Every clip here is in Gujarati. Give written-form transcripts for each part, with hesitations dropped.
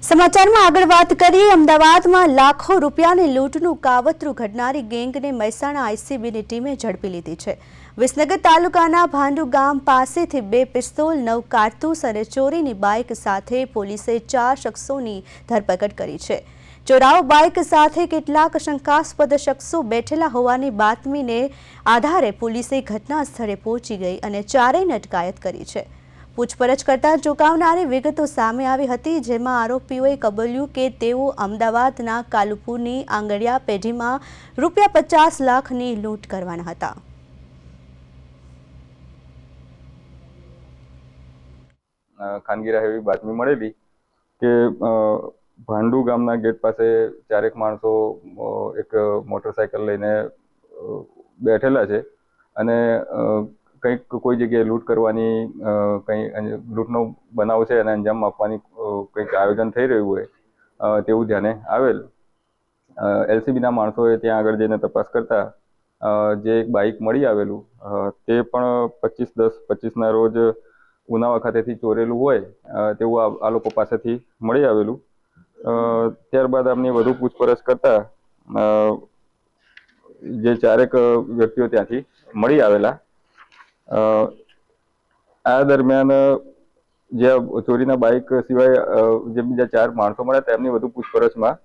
સમાચારમાં આગળ વાત કરીએ અમદાવાદમાં લાખો રૂપિયાની લૂંટનું કાવતરું ઘડનારી ગેંગને મહેસાણા આઈસીબીની ટીમે ઝડપી લીધી છે। વિસનગર તાલુકાના ભાંડુ ગામ પાસેથી 2 પિસ્તોલ, 9 કારતૂસ અને ચોરીની બાઇક સાથે પોલીસે 4 શખ્સોની ધરપકડ કરી છે। ચોરાઓ બાઇક સાથે કેટલાક શંકાસ્પદ શખ્સો બેઠેલા હોવાની બાતમીને આધારે પોલીસે ઘટના સ્થળે પહોંચી ગઈ અને ચારેયની અટકાયત કરી છે। પૂછપરછ કરતા ચોંકાવનારી વિગતો સામે આવી હતી, જેમાં આરોપીઓએ કબૂલ્યું કે તેઓ અમદાવાદના કાલુપુરની આંગડિયા પેઢીમાં ₹50 લાખની લૂંટ કરવાના હતા। ખાનગી રાહે બાતમી મળેલી કે ભાંડુ ગામના ગેટ પાસે ચારેક માણસો એક મોટરસાયકલ લઈને બેઠેલા છે અને કંઈક કોઈ જગ્યાએ લૂંટ કરવાની કંઈ લૂંટનો બનાવ છે અને અંજામ આપવાની કંઈક આયોજન થઈ રહ્યું હોય તેવું ધ્યાને આવેલ। એલસીબીના માણસોએ ત્યાં આગળ જઈને તપાસ કરતા જે એક બાઇક મળી આવેલું તે પણ 25/10/25ના રોજ ઉનાવા ખાતેથી ચોરેલું હોય તેવું આ લોકો પાસેથી મળી આવેલું। ત્યારબાદ આમની વધુ પૂછપરછ કરતા જે ચારેક વ્યક્તિઓ ત્યાંથી મળી આવેલા। આ દરમિયાન જે ચોરીના બાઇક સિવાય જે બીજા 4 માણસો મળ્યા તેમની વધુ પૂછપરછમાં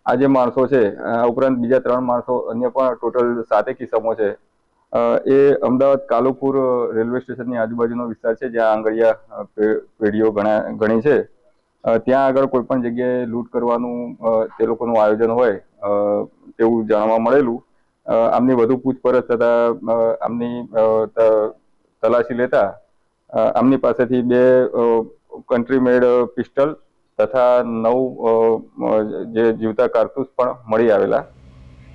આ જે માણસો છે આ ઉપરાંત બીજા 3 માણસો અન્ય પણ ટોટલ 7 કિસ્સામાં છે એ અમદાવાદ કાલુપુર રેલવે સ્ટેશનની આજુબાજુનો વિસ્તાર છે, જ્યાં આંગડિયા પેઢીઓ ઘણી છે। ત્યાં આગળ કોઈ પણ જગ્યાએ લૂંટ કરવાનું તે લોકોનું આયોજન હોય તેવું જાણવા મળેલું। આમની વધુ પૂછપરછ થતા આમની તલાશી લેતા આમની પાસેથી 2 કન્ટ્રી મેડ પિસ્ટલ તથા 9 જે જીવતા કારતૂસ પણ મળી આવેલા।